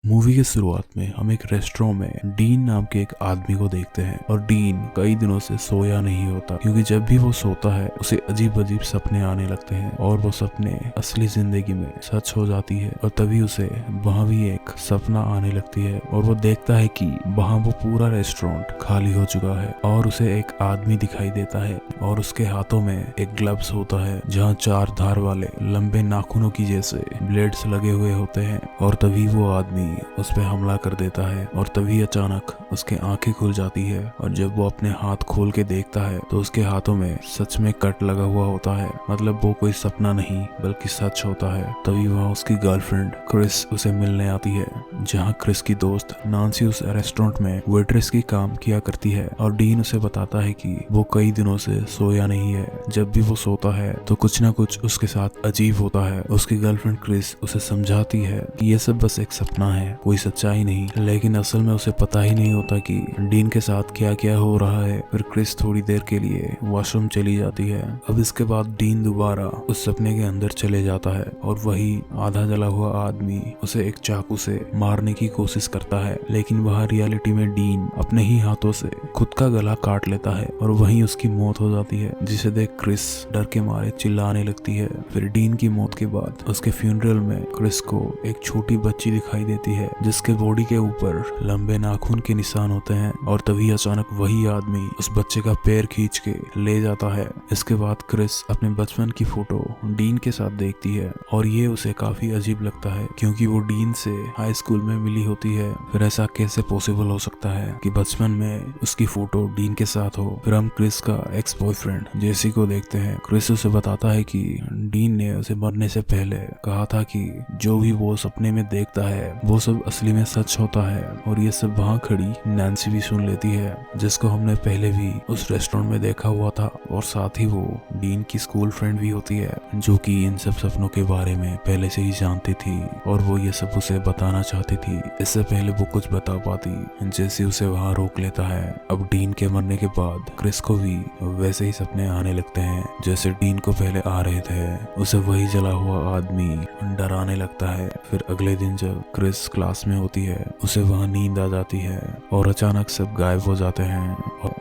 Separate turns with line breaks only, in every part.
Movie की शुरुआत में हम एक रेस्टोरेंट में डीन नाम के एक आदमी को देखते हैं और डीन कई दिनों से सोया नहीं होता क्योंकि जब भी वो सोता है उसे अजीब अजीब सपने आने लगते हैं और वो सपने असली जिंदगी में सच हो जाती है। और तभी उसे वहाँ भी एक सपना आने लगती है और वो देखता है कि वहाँ वो पूरा रेस्टोरेंट खाली हो चुका है और उसे एक आदमी दिखाई देता है और उसके हाथों में एक ग्लव्स होता है जहाँ 4 धार वाले लंबे नाखूनों की जैसे ब्लेड्स लगे हुए होते हैं। और तभी वो आदमी उस पे हमला कर देता है और तभी अचानक उसके आंखें खुल जाती है और जब वो अपने हाथ खोल के देखता है तो उसके हाथों में सच में कट लगा हुआ होता है। मतलब वो कोई सपना नहीं बल्कि सच होता है। तभी वहाँ उसकी गर्लफ्रेंड क्रिस उसे मिलने आती है जहाँ क्रिस की दोस्त नांसी उस रेस्टोरेंट में वेट्रेस की काम किया करती है और डीन उसे बताता है कि वो कई दिनों से सोया नहीं है। जब भी वो सोता है तो कुछ ना कुछ उसके साथ अजीब होता है। उसकी गर्लफ्रेंड क्रिस उसे समझाती है कि ये सब बस एक सपना है, कोई सच्चाई नहीं, लेकिन असल में उसे पता ही नहीं होता कि डीन के साथ क्या क्या हो रहा है। फिर क्रिस थोड़ी देर के लिए वॉशरूम चली जाती है। अब इसके बाद डीन दोबारा उस सपने के अंदर चले जाता है और वही आधा जला हुआ आदमी उसे एक चाकू से मारने की कोशिश करता है, लेकिन वह रियलिटी में डीन अपने ही हाथों से खुद का गला काट लेता है और वहीं उसकी मौत हो जाती है, जिसे देख क्रिस डर के मारे चिल्लाने लगती है। फिर डीन की मौत के बाद उसके फ्यूनरल में क्रिस को एक छोटी बच्ची दिखाई देती है जिसके बॉडी के ऊपर लंबे नाखून के निशान होते हैं और तभी अचानक वही आदमी उस बच्चे का पैर खींच के ले जाता है। इसके बाद क्रिस अपने बचपन की फोटो डीन के साथ देखती है और ये उसे काफी अजीब लगता है क्योंकि वो डीन से हाई स्कूल में मिली होती है। फिर ऐसा कैसे पॉसिबल हो सकता है कि बचपन में उसकी फोटो डीन के साथ हो। फिर हम क्रिस का एक्स बॉयफ्रेंड जेसी को देखते हैं। क्रिस उसे बताता है कि डीन ने उसे मरने से पहले कहा था कि जो भी वो सपने में देखता है वो सब असली में सच होता है। और ये सब वहाँ खड़ी नैन्सी भी सुन लेती है जिसको हमने पहले भी उस रेस्टोरेंट में देखा हुआ था और साथ ही वो डीन की स्कूल फ्रेंड भी होती है जो कि इन सब सपनों के बारे में पहले से ही जानती थी और वो ये सब उसे बताना चाहती थी। इससे पहले वो कुछ बता पाती जैसे उसे वहाँ रोक लेता है। अब डीन के मरने के बाद क्रिस को भी वैसे ही सपने आने लगते हैं जैसे डीन को पहले आ रहे थे। उसे वही जला हुआ आदमी डराने लगता है। फिर अगले दिन जब क्रिस क्लास में होती है उसे वहाँ नींद आ जाती है और अचानक सब गायब हो जाते हैं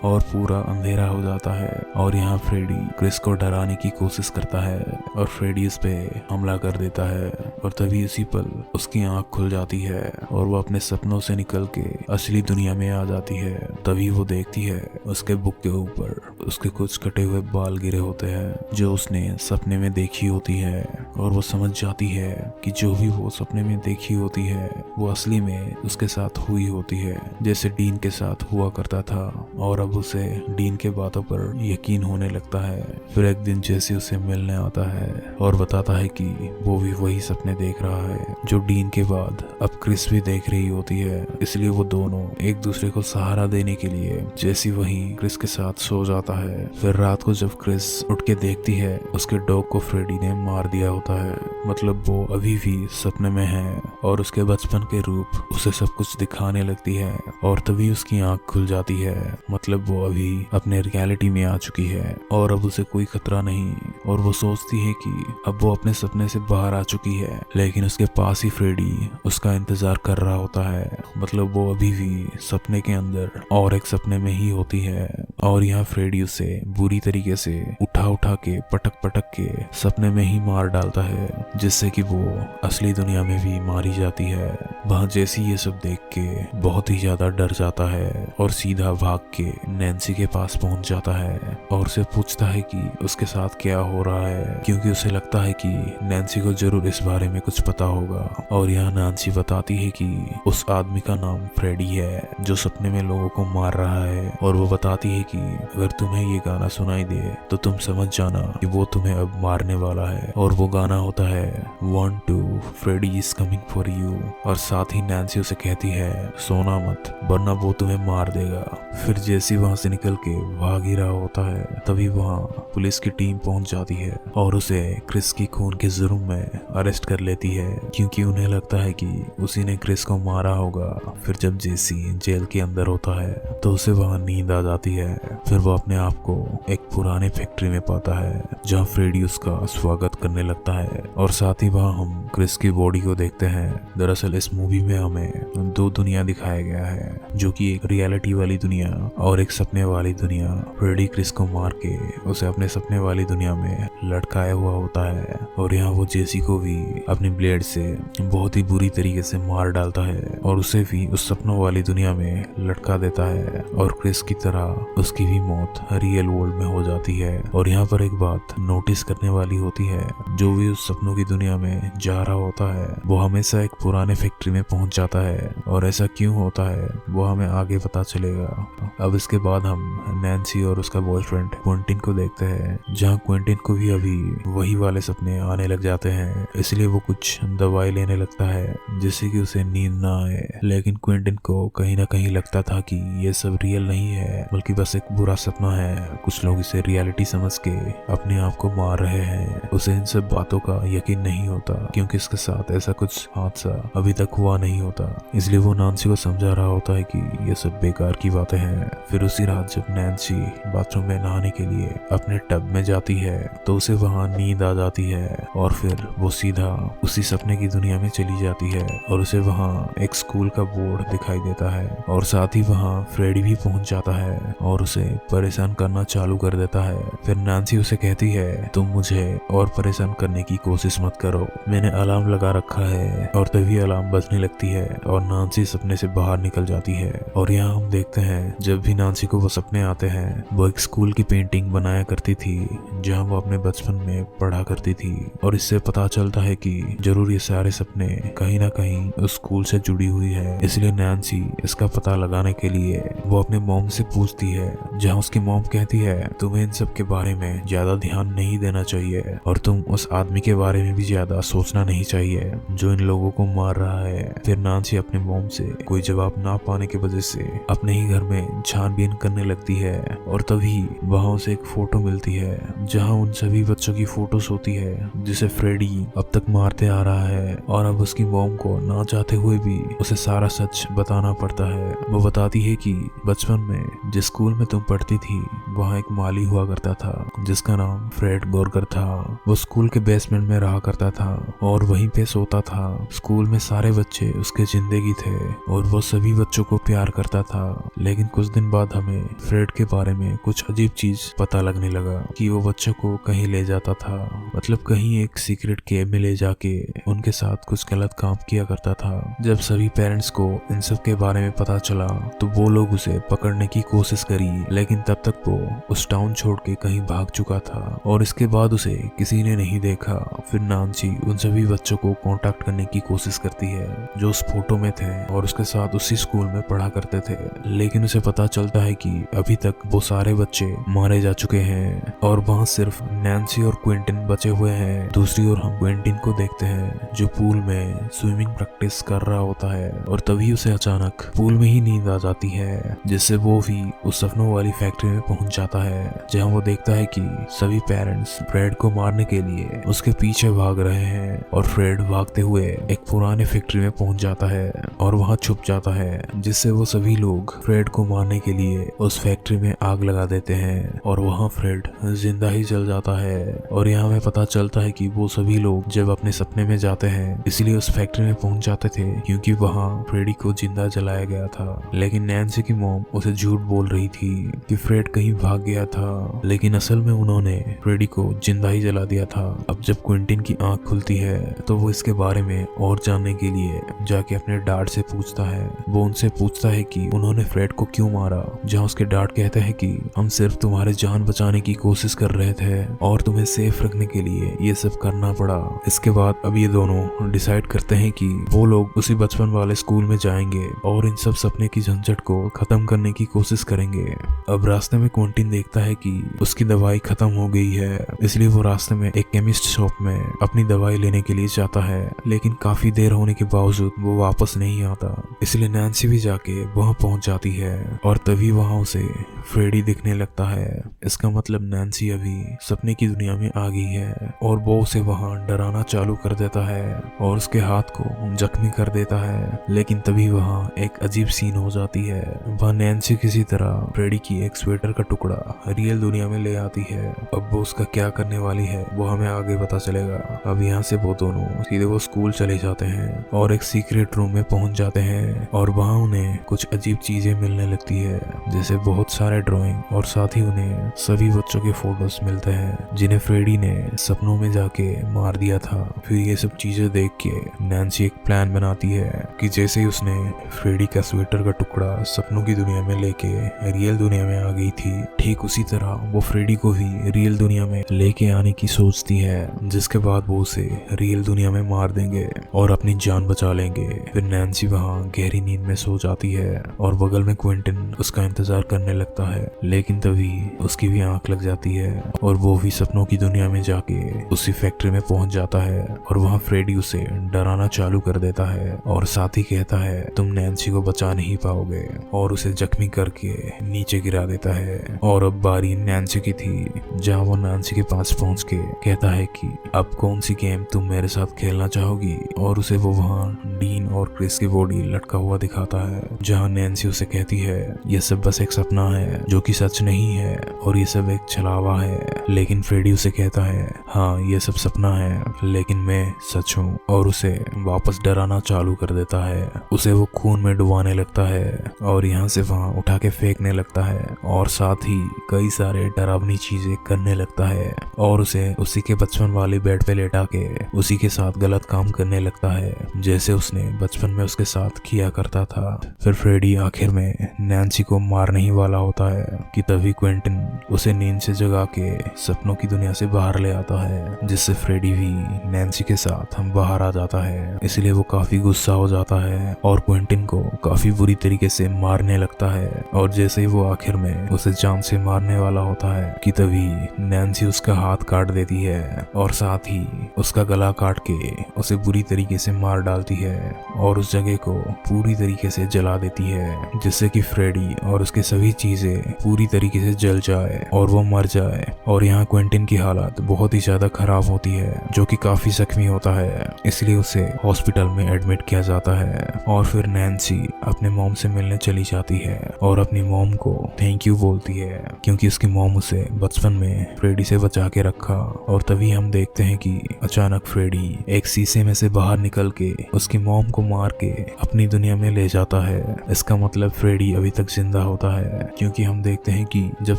और पूरा अंधेरा हो जाता है। और यहाँ फ्रेडी क्रिस को डराने की कोशिश करता है और फ्रेडी उस पे हमला कर देता है और तभी उसी पल उसकी आंख खुल जाती है और वो अपने सपनों से निकल के असली दुनिया में आ जाती है। तभी वो देखती है उसके बुक के ऊपर उसके कुछ कटे हुए बाल गिरे होते हैं जो उसने सपने में देखी होती है और वो समझ जाती है कि जो भी वो सपने में देखी होती है वो असली में उसके साथ हुई होती है जैसे डीन के साथ हुआ करता था। और अब उसे डीन के बातों पर यकीन होने लगता है। फिर एक दिन जैसे उसे मिलने आता है और बताता है कि वो भी वही सपने देख रहा है जो डीन के बाद अब क्रिस भी देख रही होती है। इसलिए वो दोनों एक दूसरे को सहारा देने के लिए जैसी वहीं क्रिस के साथ सो जाता है। फिर रात को जब क्रिस उठ के देखती है उसके डॉग को फ्रेडी ने मार दिया होता है। मतलब वो अभी भी सपने में है और उसके बचपन के रूप उसे सब कुछ दिखाने लगती है और तभी उसकी आंख खुल जाती है। मतलब वो अभी अपने रियलिटी में आ चुकी है और अब उसे कोई खतरा नहीं और वो सोचती है कि अब वो अपने सपने से बाहर आ चुकी है, लेकिन उसके पास ही फ्रेडी उसका इंतजार कर रहा होता है। मतलब वो अभी भी सपने के अंदर और एक सपने में ही होती है और यहाँ फ्रेडी उसे बुरी तरीके से उठा उठा के पटक पटक के सपने में ही मार डालता है जिससे कि वो असली दुनिया में भी मारी जाती है। वहाँ जैसी ये सब देख के बहुत ही ज्यादा डर जाता है और सीधा भाग के नैन्सी के पास पहुंच जाता है और उसे पूछता है कि उसके साथ क्या हो रहा है क्योंकि उसे लगता है कि नैन्सी को जरूर इस बारे में कुछ पता होगा। और यहाँ नैन्सी बताती है कि उस आदमी का नाम फ्रेडी है जो सपने में लोगों को मार रहा है और वो बताती है कि अगर तुम्हें ये गाना सुनाई दे तो तुम समझ जाना कि वो तुम्हें अब मारने वाला है। और वो गाना होता है 1 2 Freddy is coming for you. और साथ ही नैन्सी उसे कहती है सोना मत वरना वो तुम्हें मार देगा। फिर जैसी वहां से निकल के भाग ही रहा होता है तभी वहां पुलिस की टीम पहुंच जाती है और उसे क्रिस की खून के जुर्म में अरेस्ट कर लेती है क्योंकि उन्हें लगता है कि उसी ने क्रिस को मारा होगा। फिर जब जेसी जेल के अंदर होता है तो उसे वहां नींद आ जाती है फिर वो अपने आप को एक पुराने फैक्ट्री में पाता है जहाँ फ्रेडी उसका स्वागत करने लगता है और साथ ही वहाँ हम क्रिस की बॉडी को देखते हैं। दरअसल इस मूवी में हमें दो दुनिया दिखाया गया है, जो कि एक रियलिटी वाली दुनिया और एक सपने वाली दुनिया। फ्रेडी क्रिस को मार के उसे अपने सपने वाली दुनिया में लटकाया हुआ होता है और यहाँ वो जेसी को भी अपनी ब्लेड से बहुत ही बुरी तरीके से मार डालता है और उसे भी उस सपनों वाली दुनिया में लटका देता है और क्रिस की तरह उसकी भी मौत रियल वर्ल्ड में हो जाती है। और यहाँ पर एक बात नोटिस करने वाली होती है, जो भी उस सपनों की दुनिया में जा रहा होता है वो हमेशा एक पुराने फैक्ट्री में पहुंच जाता है और ऐसा क्यों होता है वो हमें आगे पता चलेगा। अब इसके बाद हम नैन्सी और उसका बॉयफ्रेंड क्विंटिन को देखते हैं, जहाँ क्विंटिन को भी अभी वही वाले सपने आने लग जाते हैं, इसलिए वो कुछ दवाई लेने लगता है जिससे कि उसे नींद ना आए। लेकिन क्विंटिन को कहीं ना कहीं लगता था कि ये सब रियल नहीं है बल्कि बस एक बुरा सपना है। कुछ लोग इसे रियलिटी समझ के अपने आप को मार रहे हैं। उसे इन सब बातों का यकीन नहीं होता क्योंकि इसके साथ ऐसा कुछ हादसा अभी तक हुआ नहीं होता, इसलिए वो नैन्सी को समझा रहा होता है कि ये सब बेकार की बातें हैं। फिर उसी रात जब नैन्सी बाथरूम में नहाने के लिए अपने टब में जाती है तो उसे वहां नींद आ जाती है और फिर वो सीधा उसी सपने की दुनिया में चली जाती है और उसे वहां एक स्कूल का बोर्ड दिखाई देता है और साथ ही वहां फ्रेडी भी पहुंच जाता है और उसे परेशान करना चालू कर देता है। फिर नैन्सी उसे कहती है तुम मुझे और परेशान करने की कोशिश मत करो, मैंने अलार्म लगा रखा है। और तभी अलार्म बजने लगती है और नैन्सी सपने से बाहर निकल जाती है। और यहाँ हम देखते हैं जब भी नैन्सी को वो सपने आते हैं वो एक स्कूल की पेंटिंग बनाया करती थी जहाँ वो अपने बचपन में पढ़ा करती थी और इससे पता चलता है कि जरूर ये सारे सपने कहीं ना कहीं उस स्कूल से जुड़ी हुई है। इसलिए नैन्सी इसका पता लगाने के लिए वो अपने मॉम से पूछती है, जहाँ उसकी मॉम कहती है तुम्हें इन सब के बारे में ज्यादा ध्यान नहीं देना चाहिए और तुम उस आदमी के बारे में भी ज्यादा सोचना नहीं चाहिए जो इन लोगों को मार रहा है। फिर नैन्सी अपने मॉम से कोई जवाब ना पाने की वजह से अपने ही घर में छानबीन करने लगती है और तभी वहां उसे एक फोटो मिलती है जहां उन सभी बच्चों की फोटोज होती है जिसे फ्रेडी अब तक मारते आ रहा है और अब उसकी मॉम को ना चाहते हुए भी उसे सारा सच बताना पड़ता है। वो बताती है कि बचपन में जिस स्कूल में तुम पढ़ती थी वहाँ एक माली हुआ करता था जिसका नाम फ्रेड गोरगर था। वो स्कूल के बेसमेंट में रहा करता था और वहीं पे सोता था। स्कूल में सारे बच्चे उसके जिंदगी थे और वो सभी बच्चों को प्यार करता था। लेकिन कुछ दिन बाद हमें फ्रेड के बारे में कुछ अजीब चीज पता लगने लगा कि वो बच्चों को कहीं ले जाता था, मतलब कहीं एक सीक्रेट केव में ले जाके उनके साथ कुछ गलत काम किया करता था। जब सभी पेरेंट्स को इन सब के बारे में पता चला तो वो लोग उसे पकड़ने की कोशिश करी, लेकिन तब तक वो उस टाउन छोड़ के कहीं भाग चुका था और इसके बाद उसे किसी ने नहीं देखा। फिर नैन्सी उन सभी बच्चों को कांटेक्ट करने की कोशिश करती है जो उस फोटो में थे और उसके साथ उसी स्कूल में पढ़ा करते थे, लेकिन उसे पता चलता है कि अभी तक वो सारे बच्चे मारे जा चुके हैं और वहाँ सिर्फ नैन्सी और क्विंटिन बचे हुए हैं। दूसरी ओर हम क्विंटिन को देखते हैं जो पूल में स्विमिंग प्रैक्टिस कर रहा होता है और तभी उसे अचानक पूल में ही नींद आ जाती है, जिससे वो भी उस सपनों वाली फैक्ट्री में पहुंच जाता है जहां वो देखता है कि सभी पेरेंट्स फ्रेड को मारने के लिए उसके पीछे भाग रहे हैं और फ्रेड भागते हुए एक पुराने फैक्ट्री में पहुंच जाता है और वहां छुप जाता है, जिससे वो सभी लोग फ्रेड को मारने के लिए उस फैक्ट्री में आग लगा देते हैं और वहां फ्रेड जिंदा ही जल जाता है। और यहाँ हमें पता चलता है कि वो सभी लोग जब अपने सपने में जाते हैं इसलिए उस फैक्ट्री में पहुंच जाते थे क्योंकि वहां फ्रेडी को जिंदा जलाया गया था। लेकिन नैन्सी की मॉम उसे झूठ बोल रही थी कि फ्रेड कहीं भाग गया था, लेकिन असल में उन्होंने फ्रेडी को जिंदा ही जला दिया था। अब जब क्विंटिन की आंख खुलती है तो वो इसके बारे में और जानने के लिए जाके अपने डैड से पूछता है। वो उनसे पूछता है कि उन्होंने फ्रेड को क्यों मारा, जहाँ उसके डैड कहते हैं कि हम सिर्फ तुम्हारे जान बचाने की कोशिश कर रहे थे और तुम्हें सेफ रखने के लिए ये सब करना पड़ा। इसके बाद अब ये दोनों डिसाइड करते हैं कि वो लोग उसी बचपन वाले स्कूल में जाएंगे और इन सब सपने की झंझट को खत्म करने की कोशिश करेंगे। अब रास्ते में क्विंटिन देखता है कि उसकी दवाई खत्म हो गई है, इसलिए वो रास्ते में एक केमिस्ट शॉप में अपनी दवाई लेने के लिए जाता है, लेकिन काफी देर होने के बावजूद वो वापस नहीं आता। इसलिए नैन्सी भी जाके वहां पहुंच जाती है और तभी वहां उसे फ्रेडी दिखने लगता है। इसका मतलब नैन्सी अभी सपने की दुनिया में आ गई है और वो उसे वहां डराना चालू कर देता है और उसके हाथ को जख्मी कर देता है। लेकिन तभी वहां एक अजीब सीन हो जाती है। वहां नैन्सी किसी तरह फ्रेडी की एक स्वेटर का टुकड़ा रियल दुनिया में ले आती है। अब वो उसका क्या करने वाली है वो हमें आगे पता चलेगा। अब यहाँ से वो दोनों सीधे वो स्कूल चले जाते हैं और एक सीक्रेट रूम में पहुंच जाते हैं और वहाँ उन्हें कुछ अजीब चीजें मिलने लगती है, जैसे बहुत सारे ड्राइंग और साथ ही उन्हें सभी बच्चों के फोटोज मिलते हैं जिन्हें फ्रेडी ने सपनों में जाके मार दिया था। फिर ये सब चीजें देख के नैन्सी एक प्लान बनाती है कि जैसे ही उसने फ्रेडी का स्वेटर का टुकड़ा सपनों की दुनिया में लेके रियल दुनिया में आ गई थी, ठीक उसी तरह वो फ्रेडी को भी रियल दुनिया में लेके आने की सोचती है, जिसके बाद वो उसे रियल दुनिया में मार देंगे और अपनी जान बचा लेंगे। फिर नैन्सी वहाँ गहरी नींद में सो जाती है और बगल में क्विंटन उसका इंतजार करने लगता है, लेकिन तभी उसकी भी आंख लग जाती है और वो भी सपनों की दुनिया में जाके उसी फैक्ट्री में पहुंच जाता है और वहाँ फ्रेडी उसे डराना चालू कर देता है और साथ ही कहता है तुम नैन्सी को बचा नहीं पाओगे और उसे जख्मी करके नीचे गिरा देता है। और अब बारी नैन्सी की थी, जहाँ वो नैन्सी के पास पहुंच के कहता है कि अब कौन सी गेम तुम मेरे साथ खेलना चाहोगी, और उसे वो वहाँ डीन और क्रिस की बॉडी लटका हुआ दिखाता है, जहाँ नैन्सी उसे कहती है ये सब बस एक सपना है जो कि सच नहीं है और ये सब एक छलावा है। लेकिन फ्रेडी उसे कहता है हाँ ये सब सपना है लेकिन मैं सच हूँ, और उसे वापस डराना चालू कर देता है। उसे वो खून में डुबाने लगता है और यहाँ से वहाँ उठा के फेंकने लगता है और साथ ही कई सारे डरावनी चीजें करने लगता है और उसे उसी के बचपन वाले बेड पे लेटा के उसी के साथ गलत काम करने लगता है जैसे उसने बचपन में उसके साथ किया करता था। फिर फ्रेडी आखिर में नैन्सी को मारने ही वाला होता है कि तभी क्विंटन उसे नींद से जगा के सपनों की दुनिया से बाहर ले आता है, जिससे फ्रेडी भी नैन्सी के साथ बाहर आ जाता है। इसलिए वो काफी गुस्सा हो जाता है और क्विंटन को काफी बुरी तरीके से मारने लगता है और जैसे ही वो आखिर में उसे जान से मारने वाला होता है कि तभी नैन्सी उसका हाथ काट देती है और साथ ही उसका गला काट के उसे बुरी तरीके से मार डालती है और उस जगह को पूरी तरीके से जला देती है, जिससे कि फ्रेडी और उसके सभी चीजें पूरी तरीके से जल जाए और वो मर जाए। और यहाँ क्विंटन की हालत बहुत ही ज्यादा खराब होती है, जो कि काफी जख्मी होता है, इसलिए उसे हॉस्पिटल में एडमिट किया जाता है। और फिर नैन्सी अपने मॉम से मिलने चली जाती है और अपनी मॉम को थैंक यू बोलती है क्योंकि उसकी मॉम उसे बचपन में फ्रेडी से बचा के रखा। और तभी हम देखते हैं कि अचानक फ्रेडी एक शीशे में से बाहर निकल के उसकी मॉम को मार के अपनी दुनिया में ले जाता है। इसका मतलब फ्रेडी अभी तक जिंदा होता है, क्योंकि हम देखते हैं कि जब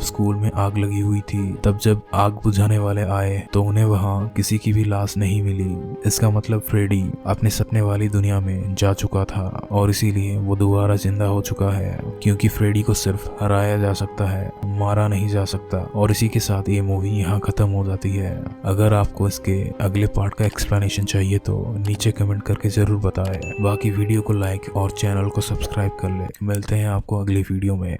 स्कूल में आग लगी हुई थी तब जब आग बुझाने वाले आए तो उन्हें वहाँ किसी की भी लाश नहीं मिली। इसका मतलब फ्रेडी अपने सपने वाली दुनिया में जा चुका था और इसीलिए वो दोबारा जिंदा हो चुका है, क्योंकि फ्रेडी को सिर्फ हराया जा सकता है, मारा नहीं जा सकता। और इसी के साथ ये मूवी यहाँ खत्म हो जाती है। अगर आपको इसके अगले पार्ट का एक्सप्लेनेशन चाहिए तो नीचे कमेंट करके जरूर बताएं। बाकी वीडियो को लाइक और चैनल को सब्सक्राइब कर ले। मिलते हैं आपको अगली वीडियो में।